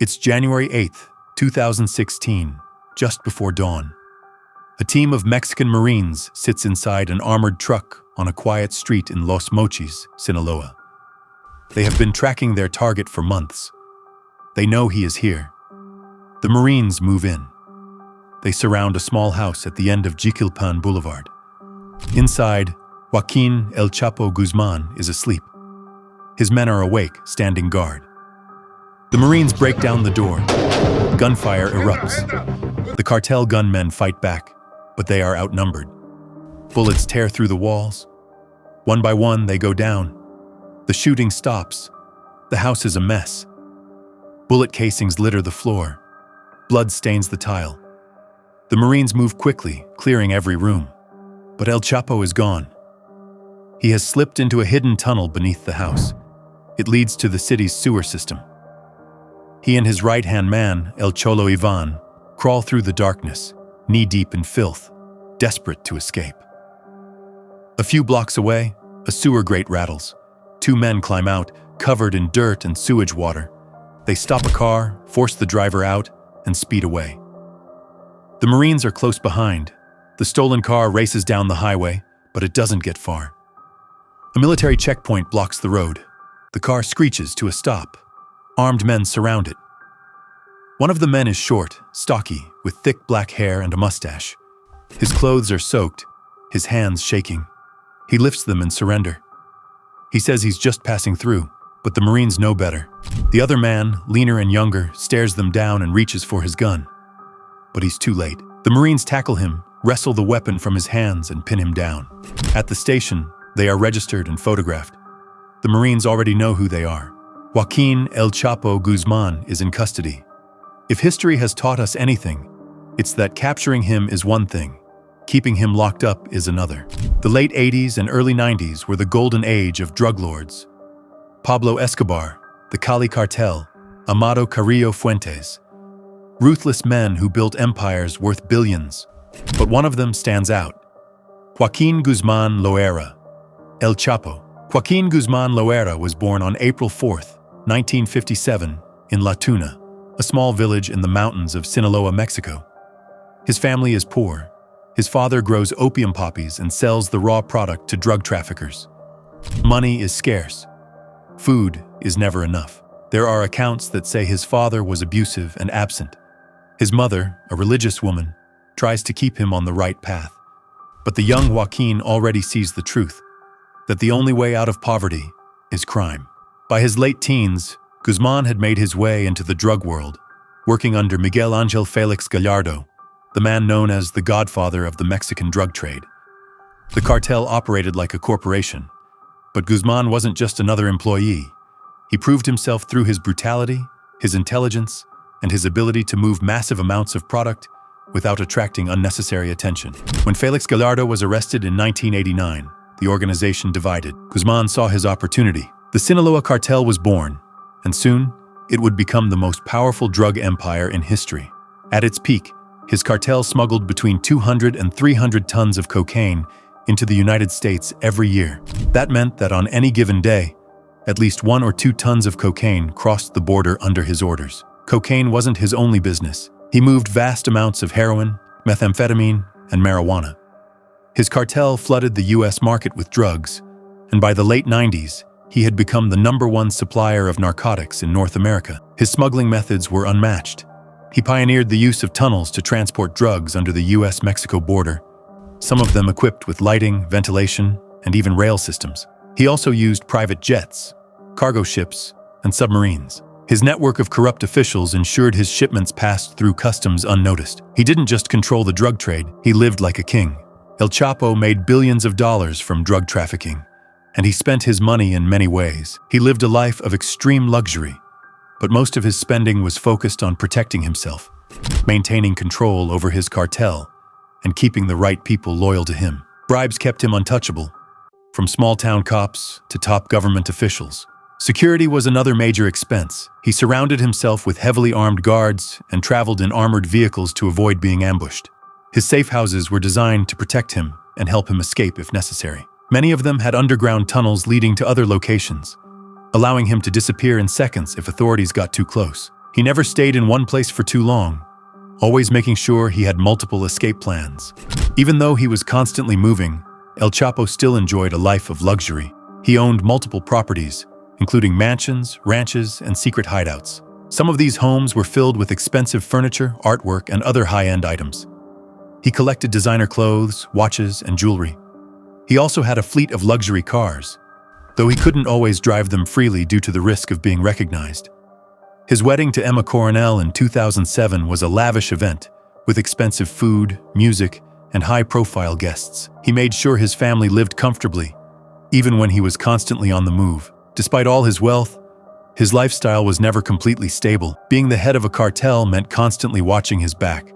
It's January 8th, 2016, just before dawn. A team of Mexican Marines sits inside an armored truck on a quiet street in Los Mochis, Sinaloa. They have been tracking their target for months. They know he is here. The Marines move in. They surround a small house at the end of Jiquilpan Boulevard. Inside, Joaquin El Chapo Guzman is asleep. His men are awake, standing guard. The Marines break down the door. Gunfire erupts. The cartel gunmen fight back, but they are outnumbered. Bullets tear through the walls. One by one, they go down. The shooting stops. The house is a mess. Bullet casings litter the floor. Blood stains the tile. The Marines move quickly, clearing every room. But El Chapo is gone. He has slipped into a hidden tunnel beneath the house. It leads to the city's sewer system. He and his right-hand man, El Cholo Ivan, crawl through the darkness, knee-deep in filth, desperate to escape. A few blocks away, a sewer grate rattles. Two men climb out, covered in dirt and sewage water. They stop a car, force the driver out, and speed away. The Marines are close behind. The stolen car races down the highway, but it doesn't get far. A military checkpoint blocks the road. The car screeches to a stop. Armed men surround it. One of the men is short, stocky, with thick black hair and a mustache. His clothes are soaked, his hands shaking. He lifts them in surrender. He says he's just passing through, but the Marines know better. The other man, leaner and younger, stares them down and reaches for his gun. But he's too late. The Marines tackle him, wrestle the weapon from his hands, and pin him down. At the station, they are registered and photographed. The Marines already know who they are. Joaquin El Chapo Guzman is in custody. If history has taught us anything, it's that capturing him is one thing, keeping him locked up is another. The late 80s and early 90s were the golden age of drug lords. Pablo Escobar, the Cali Cartel, Amado Carrillo Fuentes. Ruthless men who built empires worth billions. But one of them stands out. Joaquin Guzman Loera, El Chapo. Joaquin Guzman Loera was born on April 4th, 1957, in La Tuna, a small village in the mountains of Sinaloa, Mexico. His family is poor. His father grows opium poppies and sells the raw product to drug traffickers. Money is scarce. Food is never enough. There are accounts that say his father was abusive and absent. His mother, a religious woman, tries to keep him on the right path. But the young Joaquin already sees the truth, that the only way out of poverty is crime. By his late teens, Guzman had made his way into the drug world, working under Miguel Angel Felix Gallardo, the man known as the godfather of the Mexican drug trade. The cartel operated like a corporation, but Guzman wasn't just another employee. He proved himself through his brutality, his intelligence, and his ability to move massive amounts of product without attracting unnecessary attention. When Felix Gallardo was arrested in 1989, the organization divided. Guzman saw his opportunity. The Sinaloa cartel was born, and soon it would become the most powerful drug empire in history. At its peak, his cartel smuggled between 200 and 300 tons of cocaine into the United States every year. That meant that on any given day, at least 1 or 2 tons of cocaine crossed the border under his orders. Cocaine wasn't his only business. He moved vast amounts of heroin, methamphetamine, and marijuana. His cartel flooded the U.S. market with drugs, and by the late 90s, he had become the #1 supplier of narcotics in North America. His smuggling methods were unmatched. He pioneered the use of tunnels to transport drugs under the U.S.-Mexico border, some of them equipped with lighting, ventilation, and even rail systems. He also used private jets, cargo ships, and submarines. His network of corrupt officials ensured his shipments passed through customs unnoticed. He didn't just control the drug trade, he lived like a king. El Chapo made billions of dollars from drug trafficking, and he spent his money in many ways. He lived a life of extreme luxury, but most of his spending was focused on protecting himself, maintaining control over his cartel, and keeping the right people loyal to him. Bribes kept him untouchable, from small-town cops to top government officials. Security was another major expense. He surrounded himself with heavily armed guards and traveled in armored vehicles to avoid being ambushed. His safe houses were designed to protect him and help him escape if necessary. Many of them had underground tunnels leading to other locations, allowing him to disappear in seconds if authorities got too close. He never stayed in one place for too long, always making sure he had multiple escape plans. Even though he was constantly moving, El Chapo still enjoyed a life of luxury. He owned multiple properties, including mansions, ranches, and secret hideouts. Some of these homes were filled with expensive furniture, artwork, and other high-end items. He collected designer clothes, watches, and jewelry. He also had a fleet of luxury cars, though he couldn't always drive them freely due to the risk of being recognized. His wedding to Emma Coronel in 2007 was a lavish event, with expensive food, music, and high-profile guests. He made sure his family lived comfortably, even when he was constantly on the move. Despite all his wealth, his lifestyle was never completely stable. Being the head of a cartel meant constantly watching his back,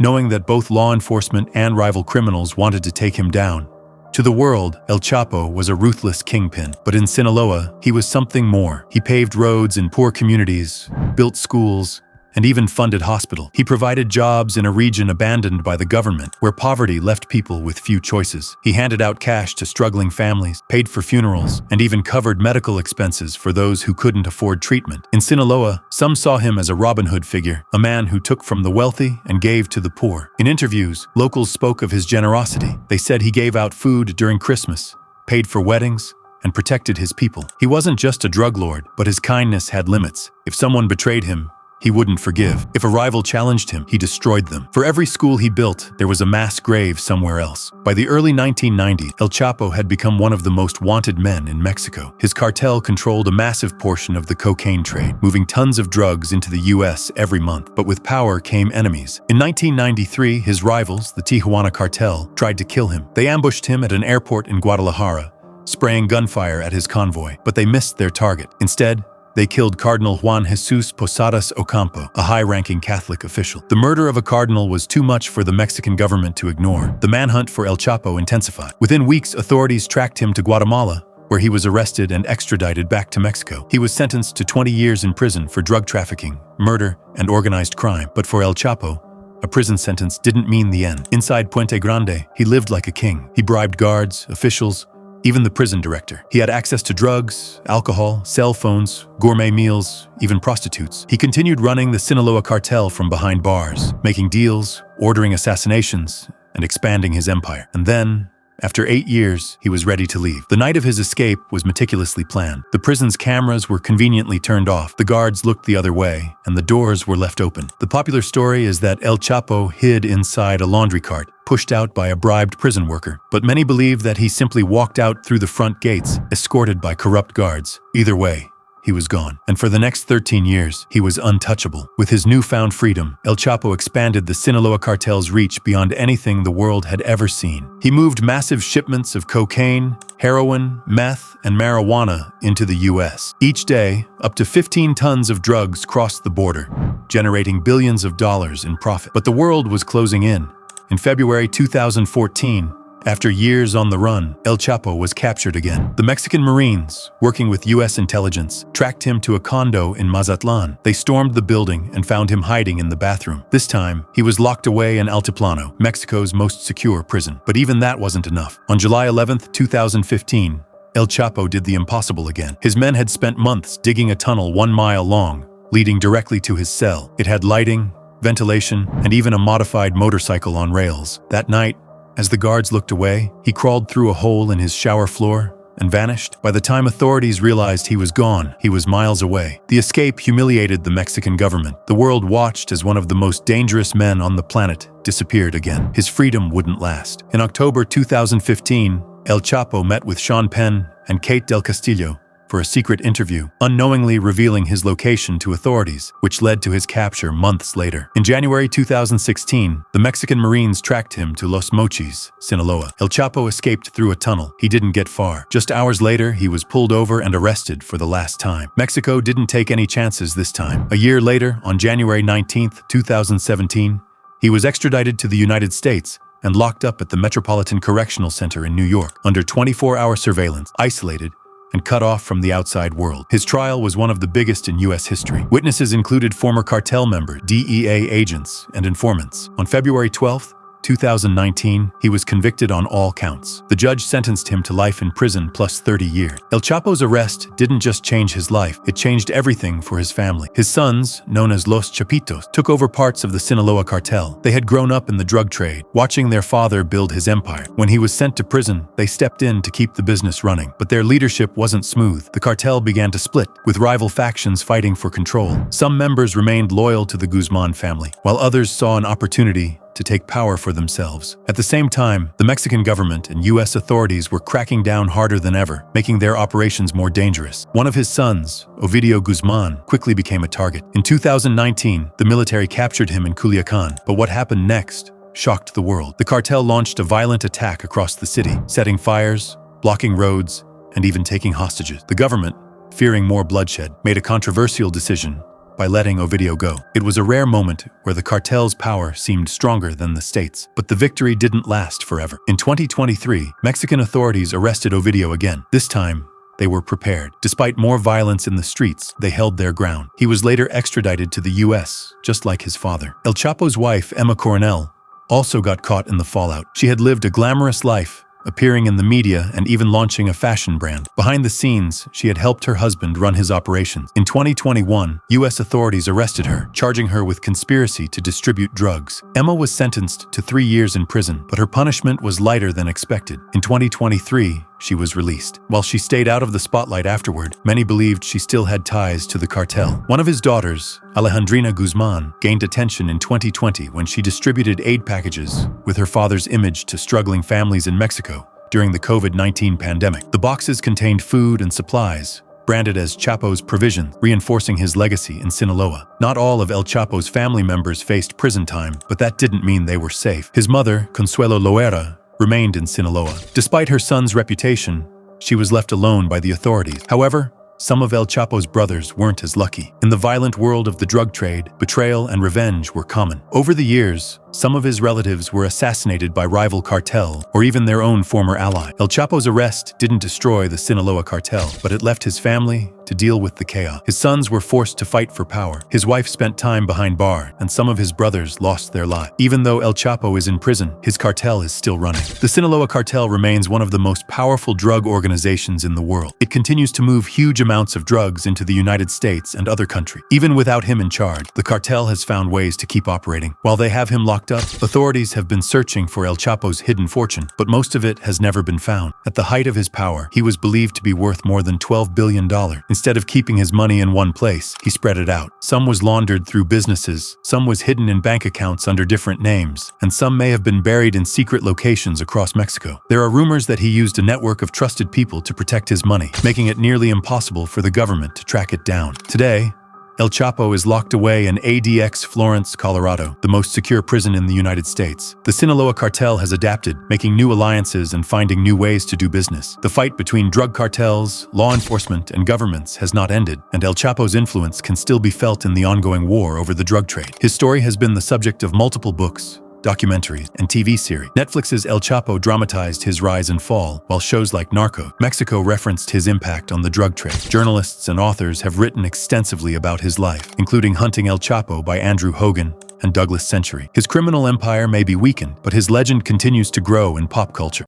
knowing that both law enforcement and rival criminals wanted to take him down. To the world, El Chapo was a ruthless kingpin, but in Sinaloa, he was something more. He paved roads in poor communities, built schools, and even funded hospitals. He provided jobs in a region abandoned by the government, where poverty left people with few choices. He handed out cash to struggling families, paid for funerals, and even covered medical expenses for those who couldn't afford treatment. In Sinaloa, some saw him as a Robin Hood figure, a man who took from the wealthy and gave to the poor. In interviews, locals spoke of his generosity. They said he gave out food during Christmas, paid for weddings, and protected his people. He wasn't just a drug lord, but his kindness had limits. If someone betrayed him, he wouldn't forgive. If a rival challenged him, he destroyed them. For every school he built, there was a mass grave somewhere else. By the early 1990s, El Chapo had become one of the most wanted men in Mexico. His cartel controlled a massive portion of the cocaine trade, moving tons of drugs into the U.S. every month. But with power came enemies. In 1993, his rivals, the Tijuana cartel, tried to kill him. They ambushed him at an airport in Guadalajara, spraying gunfire at his convoy. But they missed their target. Instead, they killed Cardinal Juan Jesus Posadas Ocampo, a high-ranking Catholic official. The murder of a cardinal was too much for the Mexican government to ignore. The manhunt for El Chapo intensified. Within weeks, authorities tracked him to Guatemala, where he was arrested and extradited back to Mexico. He was sentenced to 20 years in prison for drug trafficking, murder, and organized crime. But for El Chapo, a prison sentence didn't mean the end. Inside Puente Grande, he lived like a king. He bribed guards, officials, even the prison director. He had access to drugs, alcohol, cell phones, gourmet meals, even prostitutes. He continued running the Sinaloa cartel from behind bars, making deals, ordering assassinations, and expanding his empire. And then, after 8 years, he was ready to leave. The night of his escape was meticulously planned. The prison's cameras were conveniently turned off, the guards looked the other way, and the doors were left open. The popular story is that El Chapo hid inside a laundry cart, pushed out by a bribed prison worker. But many believe that he simply walked out through the front gates, escorted by corrupt guards. Either way, he was gone. And for the next 13 years, he was untouchable. With his newfound freedom, El Chapo expanded the Sinaloa cartel's reach beyond anything the world had ever seen. He moved massive shipments of cocaine, heroin, meth, and marijuana into the U.S. Each day, up to 15 tons of drugs crossed the border, generating billions of dollars in profit. But the world was closing in. In February 2014, after years on the run, El Chapo was captured again. The Mexican Marines, working with U.S. intelligence, tracked him to a condo in Mazatlan. They stormed the building and found him hiding in the bathroom. This time, he was locked away in Altiplano, Mexico's most secure prison. But even that wasn't enough. On July 11, 2015, El Chapo did the impossible again. His men had spent months digging a tunnel 1 mile long, leading directly to his cell. It had lighting, ventilation, and even a modified motorcycle on rails. That night, as the guards looked away, he crawled through a hole in his shower floor and vanished. By the time authorities realized he was gone, he was miles away. The escape humiliated the Mexican government. The world watched as one of the most dangerous men on the planet disappeared again. His freedom wouldn't last. In October 2015, El Chapo met with Sean Penn and Kate Del Castillo for a secret interview, unknowingly revealing his location to authorities, which led to his capture months later. In January 2016, the Mexican Marines tracked him to Los Mochis, Sinaloa. El Chapo escaped through a tunnel. He didn't get far. Just hours later, he was pulled over and arrested for the last time. Mexico didn't take any chances this time. A year later, on January 19, 2017, he was extradited to the United States and locked up at the Metropolitan Correctional Center in New York, under 24-hour surveillance, isolated, and cut off from the outside world. His trial was one of the biggest in U.S. history. Witnesses included former cartel member, DEA agents, and informants. On February 12th, 2019, he was convicted on all counts. The judge sentenced him to life in prison plus 30 years. El Chapo's arrest didn't just change his life, it changed everything for his family. His sons, known as Los Chapitos, took over parts of the Sinaloa cartel. They had grown up in the drug trade, watching their father build his empire. When he was sent to prison, they stepped in to keep the business running. But their leadership wasn't smooth. The cartel began to split, with rival factions fighting for control. Some members remained loyal to the Guzman family, while others saw an opportunity to take power for themselves. At the same time, the Mexican government and U.S. authorities were cracking down harder than ever, making their operations more dangerous. One of his sons, Ovidio Guzmán, quickly became a target. In 2019, the military captured him in Culiacán, but what happened next shocked the world. The cartel launched a violent attack across the city, setting fires, blocking roads, and even taking hostages. The government, fearing more bloodshed, made a controversial decision by letting Ovidio go. It was a rare moment where the cartel's power seemed stronger than the state's, but the victory didn't last forever. In 2023, Mexican authorities arrested Ovidio again. This time, they were prepared. Despite more violence in the streets, they held their ground. He was later extradited to the U.S., just like his father. El Chapo's wife, Emma Coronel, also got caught in the fallout. She had lived a glamorous life, appearing in the media and even launching a fashion brand. Behind the scenes, she had helped her husband run his operations. In 2021, U.S. authorities arrested her, charging her with conspiracy to distribute drugs. Emma was sentenced to 3 years in prison, but her punishment was lighter than expected. In 2023, she was released. While she stayed out of the spotlight afterward, many believed she still had ties to the cartel. One of his daughters, Alejandrina Guzmán, gained attention in 2020 when she distributed aid packages with her father's image to struggling families in Mexico during the COVID-19 pandemic. The boxes contained food and supplies, branded as Chapo's provision, reinforcing his legacy in Sinaloa. Not all of El Chapo's family members faced prison time, but that didn't mean they were safe. His mother, Consuelo Loera, remained in Sinaloa. Despite her son's reputation, she was left alone by the authorities. However, some of El Chapo's brothers weren't as lucky. In the violent world of the drug trade, betrayal and revenge were common. Over the years, some of his relatives were assassinated by rival cartel or even their own former ally. El Chapo's arrest didn't destroy the Sinaloa cartel, but it left his family to deal with the chaos. His sons were forced to fight for power. His wife spent time behind bars, and some of his brothers lost their lives. Even though El Chapo is in prison, his cartel is still running. The Sinaloa cartel remains one of the most powerful drug organizations in the world. It continues to move huge amounts of drugs into the United States and other countries. Even without him in charge, the cartel has found ways to keep operating. While they have him locked up, authorities have been searching for El Chapo's hidden fortune, but most of it has never been found. At the height of his power, he was believed to be worth more than $12 billion. Instead of keeping his money in one place, he spread it out. Some was laundered through businesses, some was hidden in bank accounts under different names, and some may have been buried in secret locations across Mexico. There are rumors that he used a network of trusted people to protect his money, making it nearly impossible for the government to track it down. Today, El Chapo is locked away in ADX Florence, Colorado, the most secure prison in the United States. The Sinaloa cartel has adapted, making new alliances and finding new ways to do business. The fight between drug cartels, law enforcement, and governments has not ended, and El Chapo's influence can still be felt in the ongoing war over the drug trade. His story has been the subject of multiple books, documentaries, and TV series. Netflix's El Chapo dramatized his rise and fall, while shows like Narcos, Mexico referenced his impact on the drug trade. Journalists and authors have written extensively about his life, including Hunting El Chapo by Andrew Hogan and Douglas Century. His criminal empire may be weakened, but his legend continues to grow in pop culture.